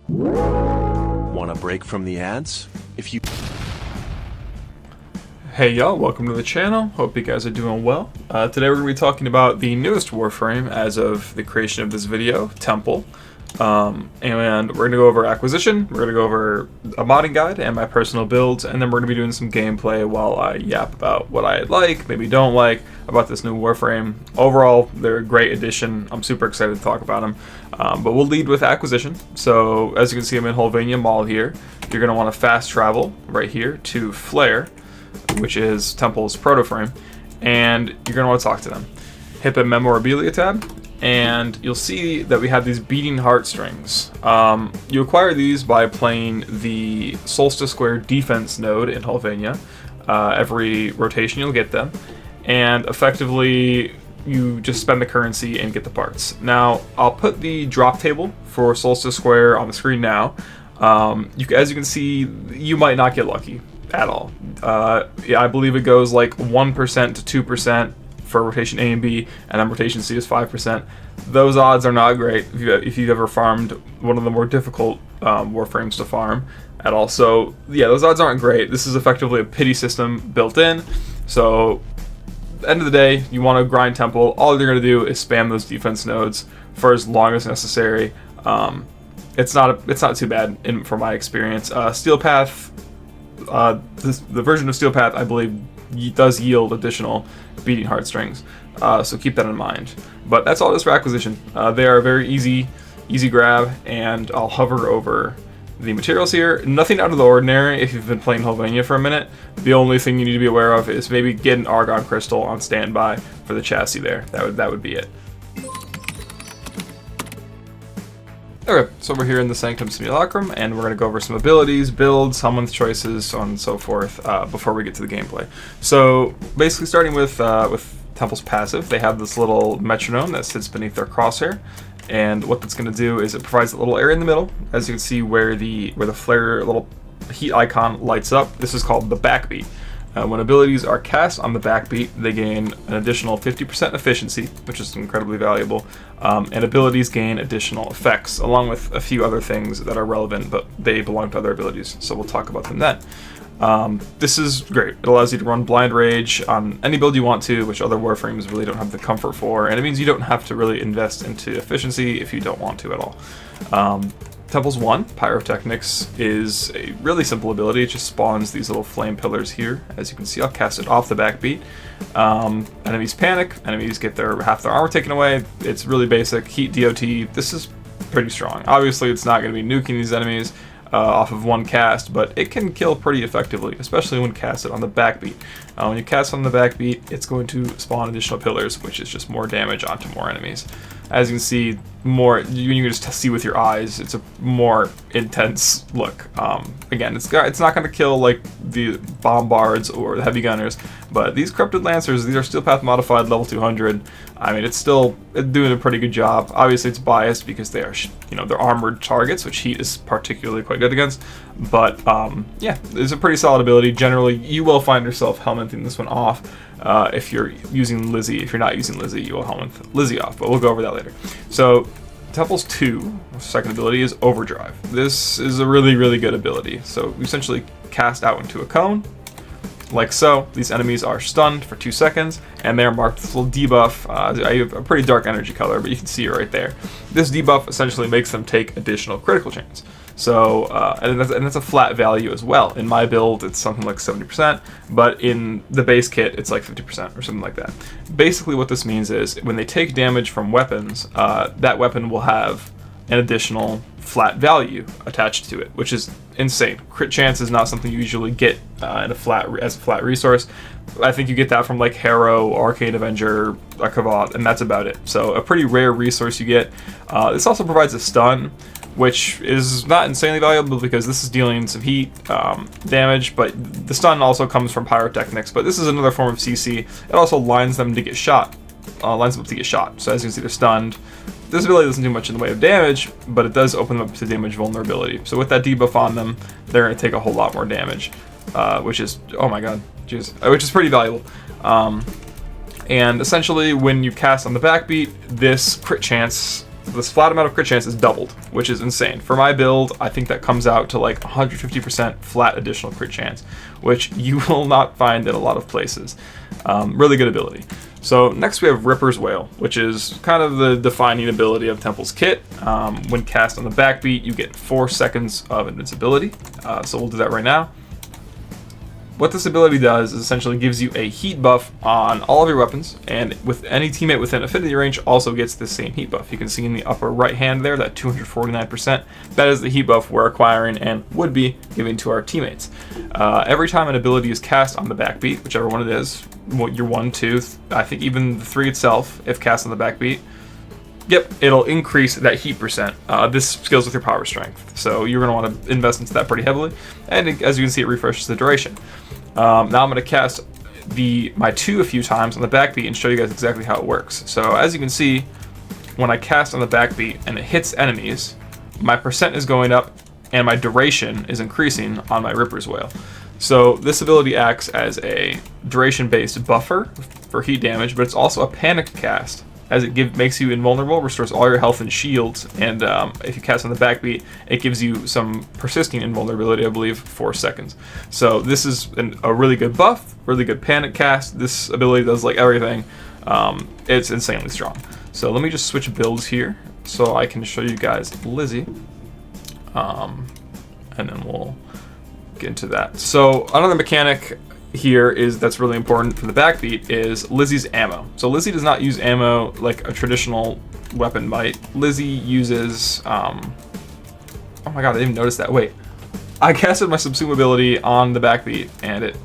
Want a break from the ads? If you Hey y'all, welcome to the channel. Hope you guys are doing well. Today we're going to be talking about the newest Warframe as of the creation of this video, Temple. And we're going to go over acquisition, we're going to go over a modding guide and my personal builds, and then we're going to be doing some gameplay while I yap about what I like, maybe don't like, about this new Warframe. Overall, they're a great addition. I'm super excited to talk about them. But we'll lead with acquisition. So as you can see, I'm in Holvania Mall here. You're going to want to fast travel right here to Flare, which is Temple's proto frame, and you're going to want to talk to them. Hit the Memorabilia tab, and you'll see that we have these beating heartstrings. You acquire these by playing the Solstice Square defense node in Holvania. Every rotation you'll get them, and effectively you just spend the currency and get the parts. Now, I'll put the drop table for Solstice Square on the screen now. As you can see, you might not get lucky at all. Yeah, I believe it goes like 1% to 2% for rotation A and B, and then rotation C is 5%. Those odds are not great if you've ever farmed one of the more difficult Warframes to farm at all. So yeah, those odds aren't great. This is effectively a pity system built in. So at the end of the day, you want to grind Temple. All you're going to do is spam those defense nodes for as long as necessary. It's not too bad from my experience. Steel Path. The version of Steel Path, I believe, does yield additional beating heartstrings, so keep that in mind. But that's all it is for acquisition. They are very easy grab, and I'll hover over the materials here. Nothing out of the ordinary if you've been playing Holvania for a minute. The only thing you need to be aware of is maybe get an Argon Crystal on standby for the chassis there. That would be it. Okay, so we're here in the Sanctum Simulacrum, and we're going to go over some abilities, builds, summons choices, so on and so forth, before we get to the gameplay. So, basically starting with Temple's passive, they have this little metronome that sits beneath their crosshair, and what that's going to do is it provides a little area in the middle, as you can see where the flare little heat icon lights up. This is called the backbeat. When abilities are cast on the backbeat, they gain an additional 50% efficiency, which is incredibly valuable, and abilities gain additional effects, along with a few other things that are relevant, but they belong to other abilities, so we'll talk about them then. This is great. It allows you to run Blind Rage on any build you want to, which other Warframes really don't have the comfort for, and it means you don't have to really invest into efficiency if you don't want to at all. Temple's 1, Pyrotechnics, is a really simple ability. It just spawns these little flame pillars here. As you can see, I'll cast it off the backbeat. Enemies panic, enemies get half their armor taken away. It's really basic. Heat DOT, this is pretty strong. Obviously, it's not going to be nuking these enemies off of one cast, but it can kill pretty effectively, especially when casted on the backbeat. When you cast on the backbeat, it's going to spawn additional pillars, which is just more damage onto more enemies. As you can see, you can just see with your eyes, it's a more intense look. Again, it's not going to kill like the bombards or the heavy gunners, but these Corrupted Lancers, these are Steel Path modified level 200. I mean, it's still doing a pretty good job. Obviously, it's biased because they are, they're armored targets, which heat is particularly quite good against. But yeah, it's a pretty solid ability. Generally, you will find yourself helmeting this one off. If you're using Lizzie. If you're not using Lizzie, you will helmet Lizzie off, but we'll go over that later. So, Temple's 2, second ability, is Overdrive. This is a really, really good ability. So, we essentially cast out into a cone, like so. These enemies are stunned for 2 seconds, and they're marked with a little debuff. I have a pretty dark energy color, but you can see it right there. This debuff essentially makes them take additional critical chance. So, and that's a flat value as well. In my build, it's something like 70%, but in the base kit, it's like 50% or something like that. Basically, what this means is when they take damage from weapons, that weapon will have an additional flat value attached to it, which is insane. Crit chance is not something you usually get as a flat resource. I think you get that from like Harrow, Arcane Avenger, Akavat, and that's about it. So a pretty rare resource you get. This also provides a stun, which is not insanely valuable because this is dealing some heat damage, but the stun also comes from Pyrotechnics, but this is another form of CC. It also lines them to get shot. Lines them up to get shot. So as you can see, they're stunned. This ability doesn't do much in the way of damage, but it does open them up to damage vulnerability. So with that debuff on them, they're going to take a whole lot more damage, which is, oh my god, jeez, which is pretty valuable. And essentially, when you cast on the backbeat, this crit chance this flat amount of crit chance is doubled, which is insane. For my build, I think that comes out to like 150% flat additional crit chance, which you will not find in a lot of places. Really good ability. So next we have Ripper's Wail, which is kind of the defining ability of Temple's kit. When cast on the backbeat, you get 4 seconds of invincibility. So we'll do that right now. What this ability does is essentially gives you a heat buff on all of your weapons, and with any teammate within affinity range also gets the same heat buff. You can see in the upper right hand there, that 249%, that is the heat buff we're acquiring and would be giving to our teammates. Every time an ability is cast on the backbeat, whichever one it is, your 1, 2, I think even the 3 itself, if cast on the backbeat, yep, it'll increase that heat percent. This scales with your power strength, so you're going to want to invest into that pretty heavily, and as you can see, it refreshes the duration. Now I'm going to cast my 2 a few times on the backbeat and show you guys exactly how it works. So as you can see, when I cast on the backbeat and it hits enemies, my percent is going up and my duration is increasing on my Ripper's Wail. So this ability acts as a duration-based buffer for heat damage, but it's also a panic cast, as it makes you invulnerable, restores all your health and shields, and if you cast on the backbeat, it gives you some persisting invulnerability, I believe, 4 seconds. So this is a really good buff, really good panic cast. This ability does like everything. It's insanely strong. So let me just switch builds here so I can show you guys Lizzie, and then we'll get into that. So another mechanic here that's really important for the backbeat is Lizzie's ammo. So Lizzie does not use ammo like a traditional weapon might. Lizzie uses oh my god, I didn't even notice that. Wait, I casted my subsume ability on the backbeat and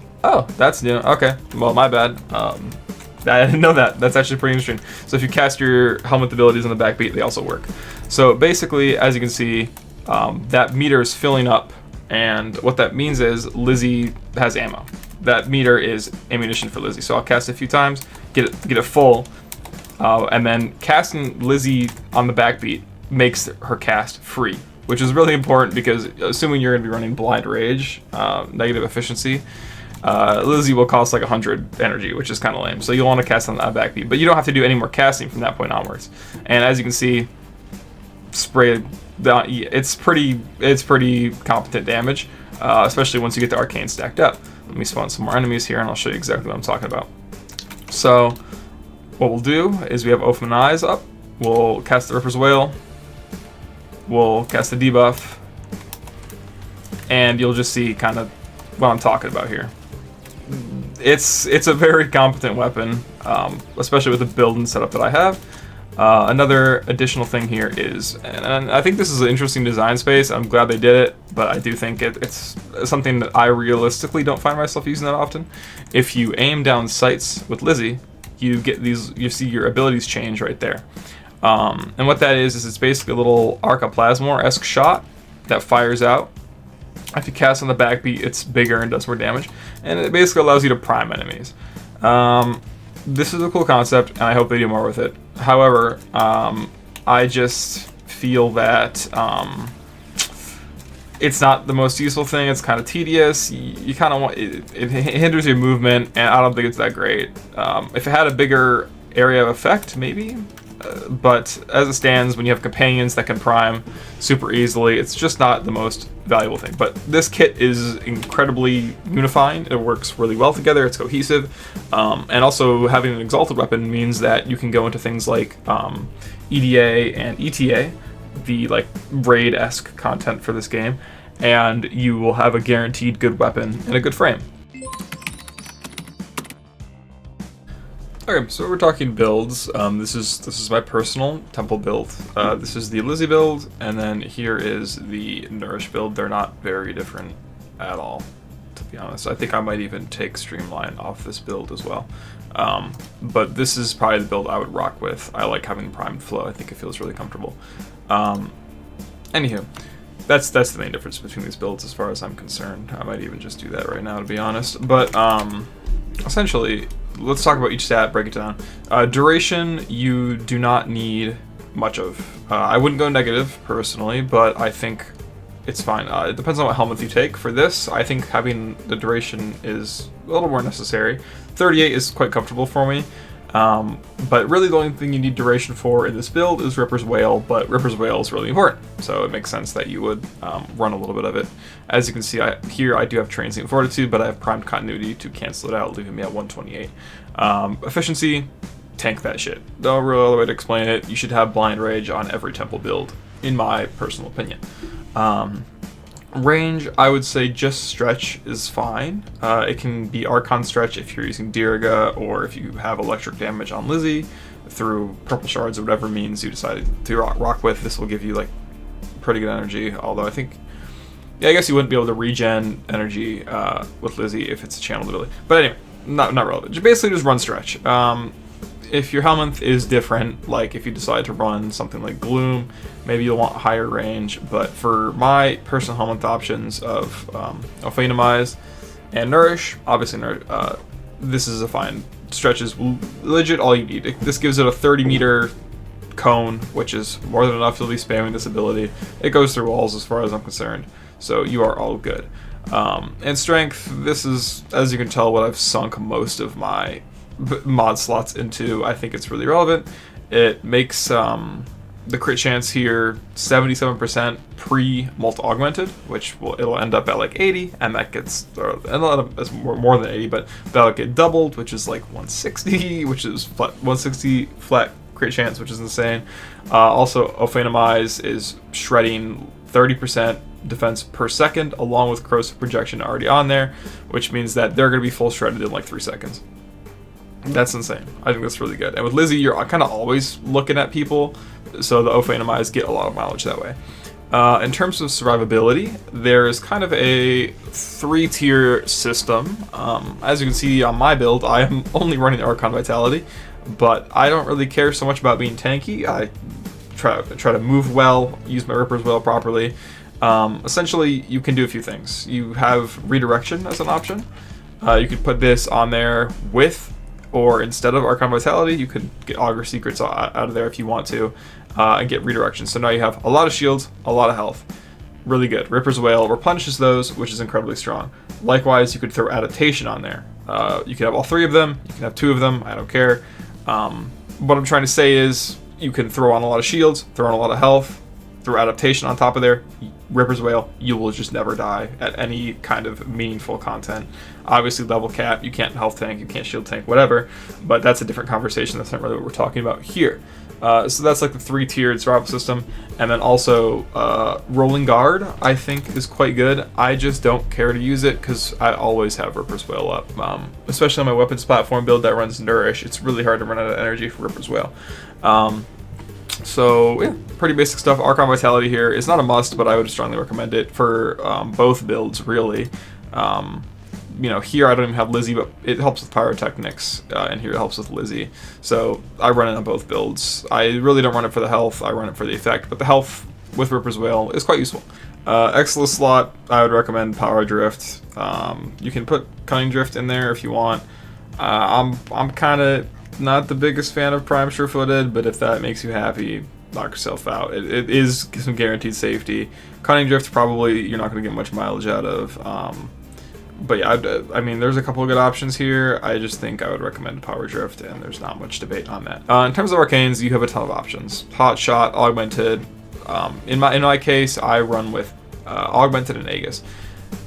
that's new. Okay, well, my bad. I didn't know that. That's actually pretty interesting. So if you cast your helmet abilities on the backbeat, they also work. So basically, as you can see, that meter is filling up, and what that means is Lizzie has ammo. That meter is ammunition for Lizzie. So I'll cast it a few times, get it full, and then casting Lizzie on the backbeat makes her cast free, which is really important because assuming you're going to be running Blind Rage, negative efficiency, Lizzie will cost like 100 energy, which is kind of lame. So you'll want to cast on that backbeat, but you don't have to do any more casting from that point onwards. And as you can see, it's pretty competent damage, especially once you get the arcane stacked up. Let me spawn some more enemies here and I'll show you exactly what I'm talking about. So what we'll do is we have Open Eyes up, we'll cast the Ripper's Wail, we'll cast the debuff, and you'll just see kind of what I'm talking about here. It's a very competent weapon, especially with the build and setup that I have. Another additional thing here is, and I think this is an interesting design space, I'm glad they did it, but I do think it's something that I realistically don't find myself using that often. If you aim down sights with Lizzie, you see your abilities change right there. And what that is it's basically a little Arcaplasmor-esque shot that fires out. If you cast on the backbeat, it's bigger and does more damage, and it basically allows you to prime enemies. This is a cool concept, and I hope they do more with it. However, I just feel that it's not the most useful thing. It's kind of tedious. You kind of want it hinders your movement, and I don't think it's that great. If it had a bigger area of effect, maybe. But as it stands, when you have companions that can prime super easily, it's just not the most valuable thing. But this kit is incredibly unifying. It works really well together. It's cohesive. And also having an exalted weapon means that you can go into things like EDA and ETA, the like raid-esque content for this game, and you will have a guaranteed good weapon and a good frame. Okay, so we're talking builds. This is my personal temple build. This is the Lizzie build, and then here is the Nourish build. They're not very different at all, to be honest. I think I might even take Streamline off this build as well. But this is probably the build I would rock with. I like having primed flow. I think it feels really comfortable. Anywho, that's the main difference between these builds as far as I'm concerned. I might even just do that right now, to be honest. But essentially, let's talk about each stat, break it down. Duration, you do not need much of. I wouldn't go negative, personally, but I think it's fine. It depends on what helmet you take. For this, I think having the duration is a little more necessary. 38 is quite comfortable for me. But really the only thing you need duration for in this build is Ripper's Wail, but Ripper's Wail is really important, so it makes sense that you would run a little bit of it. As you can see here, I do have Transient Fortitude, but I have Primed Continuity to cancel it out, leaving me at 128. Efficiency, tank that shit. No real other way to explain it. You should have Blind Rage on every temple build, in my personal opinion. Range, I would say just stretch is fine. It can be Archon stretch if you're using Diriga, or if you have electric damage on Lizzie through purple shards or whatever means you decided to rock with. This will give you like pretty good energy, although I think, yeah, I guess you wouldn't be able to regen energy with Lizzie if it's a channeled ability. But anyway, not relevant. Basically just run stretch. If your Helminth is different, like if you decide to run something like Gloom, maybe you'll want higher range, but for my personal Helminth options of Ophanimize and Nourish, obviously this is a fine. Stretch is legit all you need. This gives it a 30-meter cone, which is more than enough to be spamming this ability. It goes through walls as far as I'm concerned, so you are all good. And Strength, this is, as you can tell, what I've sunk most of my mod slots into. I think it's really relevant. It makes the crit chance here 77% pre-mult augmented, which it'll end up at like 80, and that gets that's more than 80, but that'll get doubled, which is like 160, which is 160 flat crit chance, which is insane. Also, Ophanimize is shredding 30% defense per second, along with corrosive projection already on there, which means that they're going to be full shredded in like 3 seconds. That's insane. I think that's really good. And with Lizzie, you're kind of always looking at people, so the Ophanimize get a lot of mileage that way. In terms of survivability, there is kind of a 3-tier system. As you can see on my build, I am only running Archon Vitality, but I don't really care so much about being tanky. I try to move well, use my Ripper's Wail properly. Essentially, you can do a few things. You have Redirection as an option. You could put this on there with or instead of Archon Vitality. You could get Augur Secrets out of there if you want to, and get Redirection. So now you have a lot of shields, a lot of health. Really good. Ripper's Wail replenishes those, which is incredibly strong. Likewise, you could throw Adaptation on there. You can have all 3 of them, you can have 2 of them, I don't care. What I'm trying to say is, you can throw on a lot of shields, throw on a lot of health, throw Adaptation on top of there, Ripper's Wail, you will just never die at any kind of meaningful content. Obviously level cap, you can't health tank, you can't shield tank, whatever, but that's a different conversation. That's not really what we're talking about here. So that's like the 3-tiered survival system. And then also Rolling Guard, I think, is quite good. I just don't care to use it because I always have Ripper's Wail up. Especially on my weapons platform build that runs Nourish, it's really hard to run out of energy for Ripper's Wail. So yeah, pretty basic stuff. Archon Vitality here is not a must, but I would strongly recommend it for both builds, really. You know, here I don't even have Lizzie, but it helps with Pyrotechnics, and here it helps with Lizzie. So I run it on both builds. I really don't run it for the health, I run it for the effect, but the health with Ripper's Wail is quite useful. Exilus slot, I would recommend Power Drift. You can put Cunning Drift in there if you want. I'm kind of not the biggest fan of Prime Sure-Footed, but if that makes you happy, knock yourself out. It is some guaranteed safety. Cunning Drift, probably you're not going to get much mileage out of. But yeah, I mean, there's a couple of good options here. I just think I would recommend Power Drift, and there's not much debate on that. In terms of arcanes, you have a ton of options. Hot Shot, Augmented. In my case, I run with Augmented and Aegis.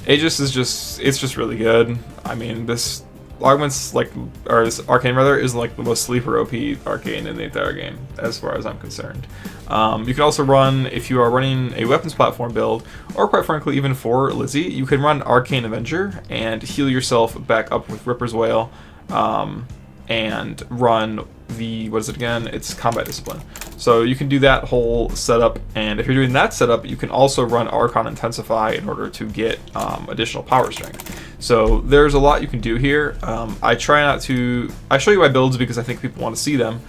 Aegis is just really good. I mean, this Augments, this Arcane rather, is like the most sleeper OP Arcane in the entire game, as far as I'm concerned. You can also run, if you are running a weapons platform build, or quite frankly even for Lizzie, you can run Arcane Avenger and heal yourself back up with Ripper's Wail, and run the, what is it again? It's Combat Discipline. So you can do that whole setup, and if you're doing that setup, you can also run Archon Intensify in order to get additional power strength. So there's a lot you can do here. I show you my builds because I think people want to see them,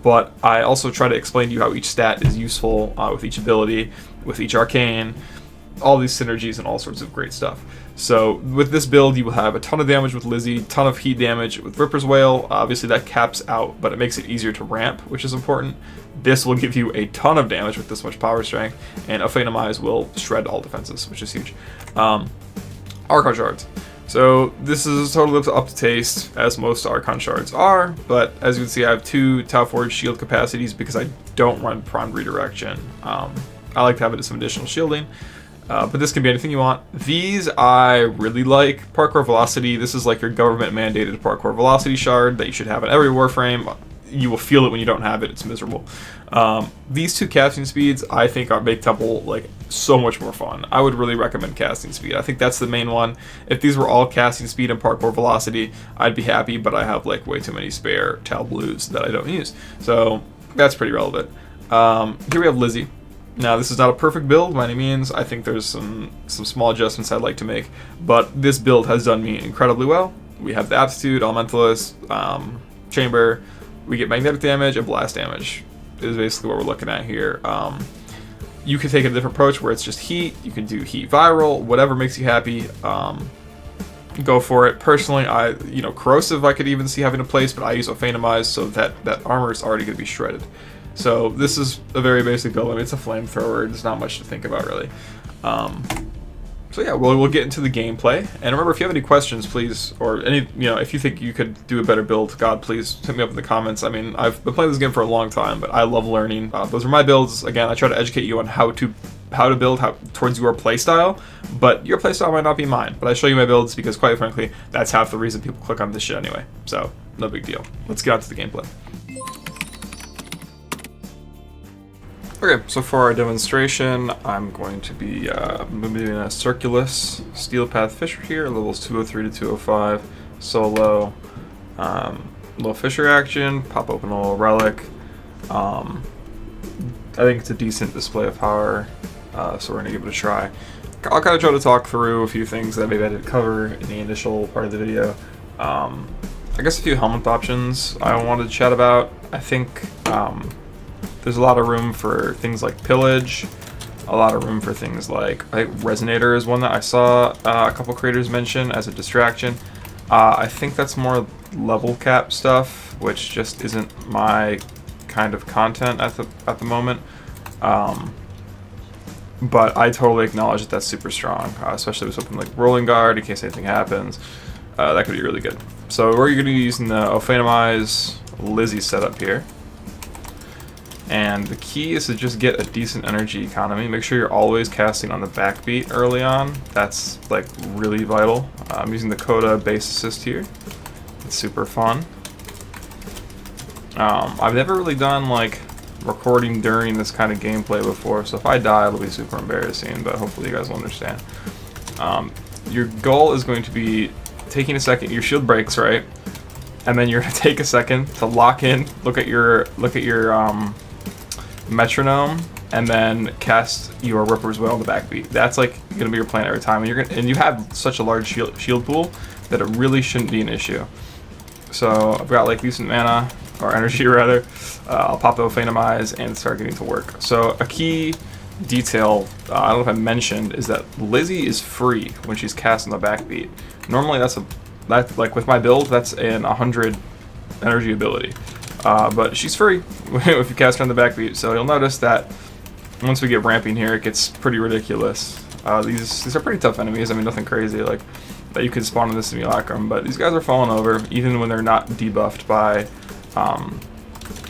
but I also try to explain to you how each stat is useful with each ability, with each arcane, all these synergies and all sorts of great stuff. So with this build, you will have a ton of damage with Lizzie, ton of heat damage with Ripper's Wail. Obviously that caps out, but it makes it easier to ramp, which is important. This will give you a ton of damage with this much power strength, and Ophanimize will shred all defenses, which is huge. Archon Shards. So this is totally up to taste, as most Archon shards are, but as you can see I have 2 Tau Forge shield capacities because I don't run Prime Redirection. I like to have it as some additional shielding, but this can be anything you want. These I really like. Parkour Velocity, this is like your government mandated Parkour Velocity shard that you should have in every Warframe. You will feel it when you don't have it, it's miserable. These 2 casting speeds I think make Temple like so much more fun. I would really recommend casting speed. I think that's the main one. If these were all casting speed and parkour velocity, I'd be happy, but I have like way too many spare Tal Blues that I don't use. So that's pretty relevant. Here we have Lizzie. Now this is not a perfect build by any means. I think there's some small adjustments I'd like to make, but this build has done me incredibly well. We have the Aptitude, Elementalist, Chamber. We get magnetic damage and blast damage is basically what we're looking at here. You could take a different approach where it's just heat. You can do heat viral, whatever makes you happy. Go for it. Personally, corrosive I could even see having a place, but I use Ophanimize, so that armor is already going to be shredded. So this is a very basic build. I mean, it's a flamethrower. There's not much to think about really. So yeah, we'll get into the gameplay. And remember, if you have any questions, please, or if you think you could do a better build, God, please hit me up in the comments. I mean, I've been playing this game for a long time, but I love learning. Those are my builds. Again, I try to educate you on how to build towards your playstyle, but your playstyle might not be mine. But I show you my builds because, quite frankly, that's half the reason people click on this shit anyway. So no big deal. Let's get on to the gameplay. Okay, so for our demonstration, I'm going to be moving a Circulus Steel Path Fisher here, levels 203 to 205, solo, little Fisher action, pop open a little relic. I think it's a decent display of power, so we're going to give it a try. I'll kind of try to talk through a few things that maybe I didn't cover in the initial part of the video. I guess a few helmet options I wanted to chat about. I think there's a lot of room for things like pillage, a lot of room for things like, I think Resonator is one that I saw a couple creators mention as a distraction. I think that's more level cap stuff, which just isn't my kind of content at the moment. But I totally acknowledge that that's super strong, especially with something like Rolling Guard in case anything happens. That could be really good. So we're going to be using the Ophanimize Lizzie setup here. And the key is to just get a decent energy economy. Make sure you're always casting on the backbeat early on. That's like really vital. I'm using the Coda base assist here. It's super fun. I've never really done like recording during this kind of gameplay before, so if I die it'll be super embarrassing, but hopefully you guys will understand. Your goal is going to be taking a second, your shield breaks, right? And then you're gonna take a second to lock in, look at your metronome, and then cast your Ripper's Wail on the backbeat. That's like gonna be your plan every time, and you have such a large shield pool that it really shouldn't be an issue. So I've got like decent mana, or energy rather. I'll pop the Ophanimize and start getting to work. So a key detail, I don't know if I mentioned, is that Lizzie is free when she's cast on the backbeat. Normally that's like with my build, that's an 100 energy ability. But she's free if you cast her on the backbeat, so you'll notice that once we get ramping here, it gets pretty ridiculous. These are pretty tough enemies. I mean, nothing crazy like that you could spawn in the simulacrum, but these guys are falling over even when they're not debuffed by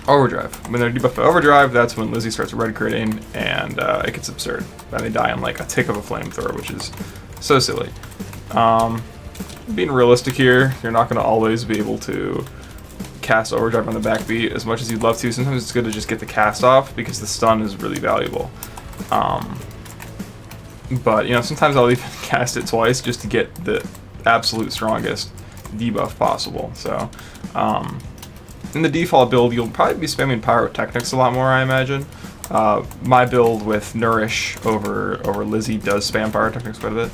Overdrive. When they're debuffed by Overdrive, that's when Lizzie starts red critting, and it gets absurd. And they die in like a tick of a flamethrower, which is so silly. Being realistic here, you're not going to always be able to cast Overdrive on the backbeat as much as you'd love to. Sometimes it's good to just get the cast off because the stun is really valuable. But sometimes I'll even cast it twice just to get the absolute strongest debuff possible. So in the default build, you'll probably be spamming Pyrotechnics a lot more, I imagine. My build with Nourish over Lizzie does spam Pyrotechnics quite a bit,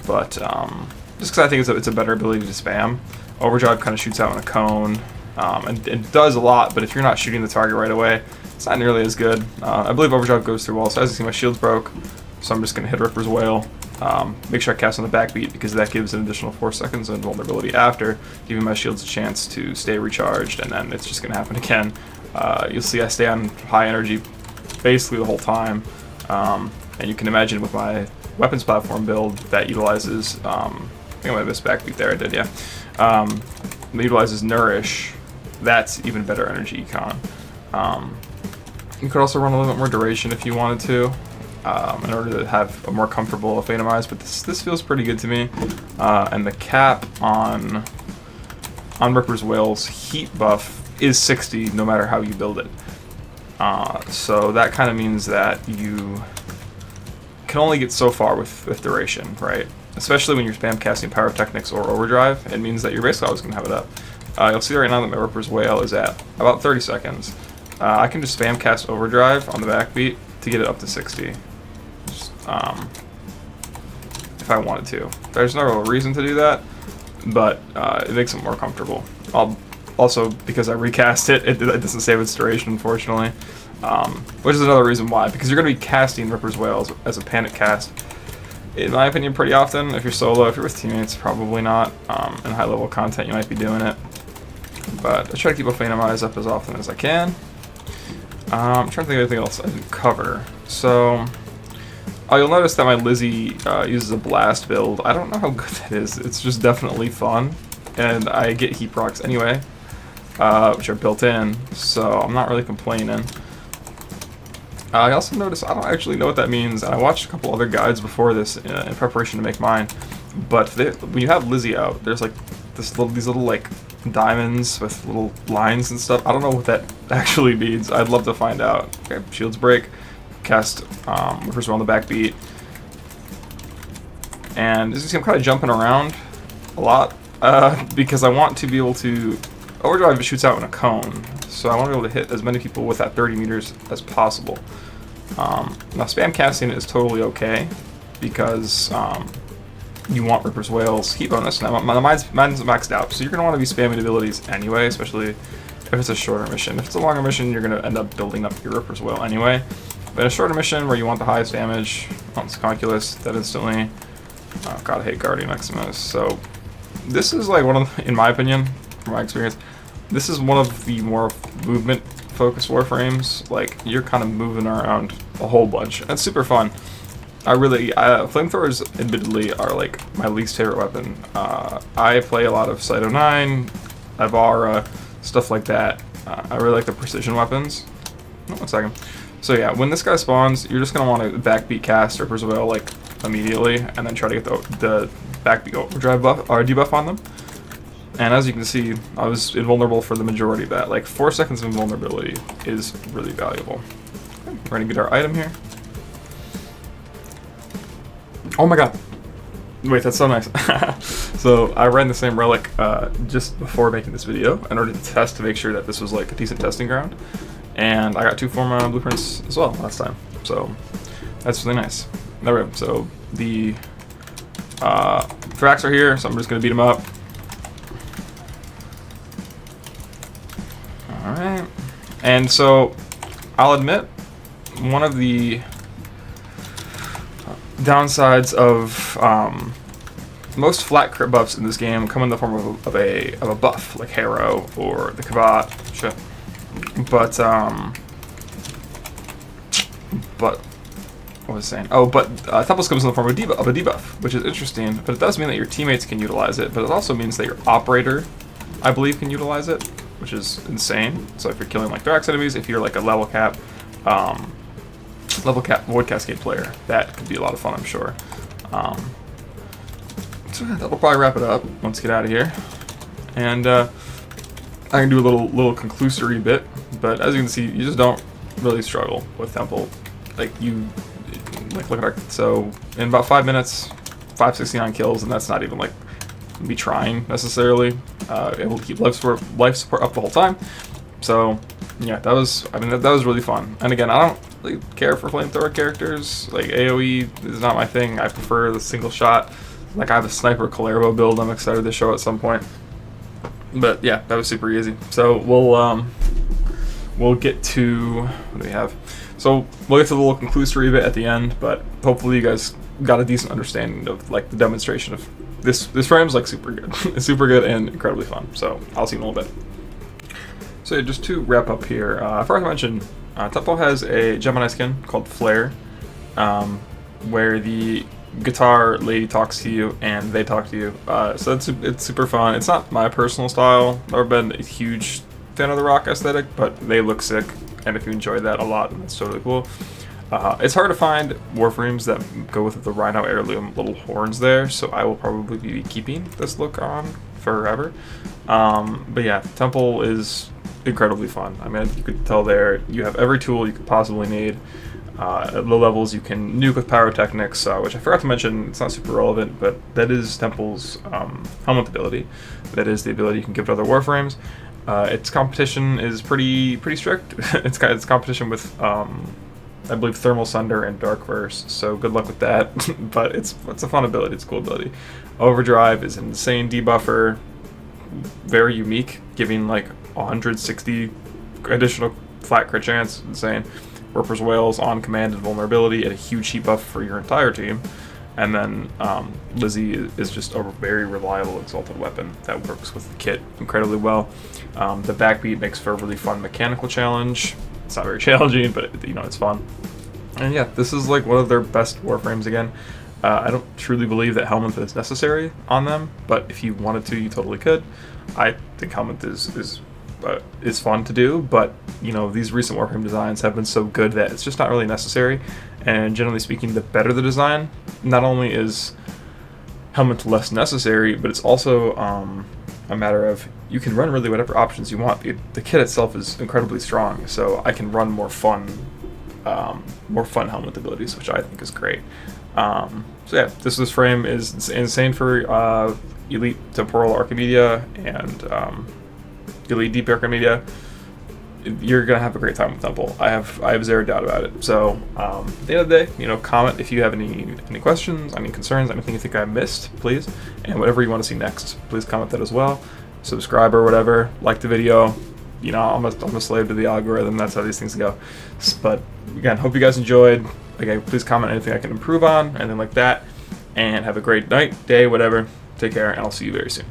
but just because I think it's a better ability to spam. Overdrive kind of shoots out in a cone, and it does a lot, but if you're not shooting the target right away, it's not nearly as good. I believe Overdrive goes through walls, so as you see my shield's broke, so I'm just going to hit Ripper's Wail. Make sure I cast on the backbeat because that gives an additional 4 seconds of invulnerability after, giving my shields a chance to stay recharged, and then it's just going to happen again. You'll see I stay on high energy basically the whole time, and you can imagine with my weapons platform build that utilizes think I might have missed backbeat there. I did, yeah. It utilizes Nourish. That's even better energy econ. You could also run a little bit more duration if you wanted to, in order to have a more comfortable Phantomize, but this feels pretty good to me. And the cap on Ripper's Whale's heat buff is 60 no matter how you build it. So that kind of means that you can only get so far with duration, right? Especially when you're spam casting Pyrotechnics or Overdrive, it means that you're basically always going to have it up. You'll see right now that my Ripper's Whale is at about 30 seconds. I can just spam cast Overdrive on the backbeat to get it up to 60. Just, if I wanted to. There's no real reason to do that, but it makes it more comfortable. Also, because I recast it, it doesn't save its duration, unfortunately. Which is another reason why, because you're going to be casting Ripper's Whales as a panic cast, in my opinion, pretty often. If you're solo, if you're with teammates, probably not. In high-level content, you might be doing it. But I try to keep a Phantomize up as often as I can. I'm trying to think of anything else I didn't cover. So, you'll notice that my Lizzie uses a blast build. I don't know how good that is. It's just definitely fun. And I get heat procs anyway, which are built in, so I'm not really complaining. I also noticed, I don't actually know what that means, and I watched a couple other guides before this in preparation to make mine, but when you have Lizzie out, there's like these little like diamonds with little lines and stuff. I don't know what that actually means. I'd love to find out. Okay, shields break, cast Ripper's Whale on the backbeat, and as you see, I'm kind of jumping around a lot because I want to be able to. Overdrive shoots out in a cone, so I want to be able to hit as many people with that 30 meters as possible. Now spam casting is totally okay because you want Ripper's Whale's heat bonus. Now mine's maxed out, so you're going to want to be spamming abilities anyway, especially if it's a shorter mission. If it's a longer mission, you're going to end up building up your Ripper's Whale anyway. But a shorter mission where you want the highest damage, it's Conculus, that instantly. Oh god, I hate Guardian Maximus. So this is like one of the, in my opinion, from my experience, this is one of the more movement-focused Warframes. Like, you're kind of moving around a whole bunch. It's super fun. Flamethrowers, admittedly, are like my least favorite weapon. I play a lot of Cyto 9, Ivara, stuff like that. I really like the precision weapons. Oh, 1 second. So yeah, when this guy spawns, you're just going to want to backbeat cast Ripper's Whale like immediately, and then try to get the backbeat overdrive buff or debuff on them. And as you can see, I was invulnerable for the majority of that. Like 4 seconds of invulnerability is really valuable. Okay, we're gonna get our item here. Oh my god! Wait, that's so nice. So I ran the same relic just before making this video in order to test to make sure that this was like a decent testing ground. And I got 2 Forma blueprints as well last time. So that's really nice. There we go. So the Thrax are here, so I'm just gonna beat them up. Alright, and so I'll admit one of the downsides of most flat crit buffs in this game come in the form of a buff, like Harrow or the Kavat, shit. But what was I saying? Oh, but Tempest comes in the form of a debuff, which is interesting, but it does mean that your teammates can utilize it, but it also means that your operator, I believe, can utilize it, which is insane. So if you're killing like Thrax enemies, if you're like a level cap Void Cascade player, that could be a lot of fun, I'm sure. So that'll probably wrap it up. Let's get out of here. And I can do a little conclusory bit, but as you can see, you just don't really struggle with Temple. Like look at our, so in about 5 minutes, 569 kills, and that's not even like me trying necessarily. Able to keep life support up the whole time. So yeah, that was really fun. And again, I don't really care for flamethrower characters. Like AoE is not my thing. I prefer the single shot. Like I have a sniper Calervo build I'm excited to show at some point. But yeah, that was super easy. So we'll get to, what do we have? So we'll get to the little conclusory bit at the end, but hopefully you guys got a decent understanding of like the demonstration of this frame is like super good. It's super good and incredibly fun. So I'll see you in a little bit. So yeah, just to wrap up here, I forgot to mention, Tempo has a Gemini skin called Flare, where the guitar lady talks to you and they talk to you. So it's super fun. It's not my personal style. I've never been a huge fan of the rock aesthetic, but they look sick, and if you enjoy that a lot, that's totally cool. It's hard to find Warframes that go with the Rhino heirloom little horns there, so I will probably be keeping this look on forever. But yeah, Temple is incredibly fun. I mean, you could tell there you have every tool you could possibly need. At low levels, you can nuke with pyrotechnics, which I forgot to mention. It's not super relevant, but that is Temple's helmet ability. That is the ability you can give to other Warframes. Its competition is pretty strict. It's competition with I believe Thermal Sunder and Darkverse, so good luck with that. But it's a fun ability. It's a cool ability. Overdrive is an insane debuffer, very unique, giving like 160 additional flat crit chance. Insane. Warper's Whales on command and vulnerability at a huge heat buff for your entire team. And then Lizzie is just a very reliable exalted weapon that works with the kit incredibly well. The backbeat makes for a really fun mechanical challenge. It's not very challenging, but it's fun. And yeah, this is like one of their best Warframes again. I don't truly believe that Helminth is necessary on them, but if you wanted to, you totally could. I think Helminth is fun to do, but these recent Warframe designs have been so good that it's just not really necessary. And generally speaking, the better the design, not only is Helminth less necessary, but it's also a matter of you can run really whatever options you want. The kit itself is incredibly strong, so I can run more fun Helminth abilities, which I think is great. So yeah, this frame is insane for Elite Temporal Archimedia and Elite Deep Archimedia. You're gonna have a great time with Temple. I have zero doubt about it. So at the end of the day, comment if you have any questions, any concerns, anything you think I missed, please. And whatever you want to see next, please comment that as well. Subscribe or whatever. Like the video. I'm a slave to the algorithm. That's how these things go. But again, hope you guys enjoyed. Again, please comment anything I can improve on, anything like that. And have a great night, day, whatever. Take care, and I'll see you very soon.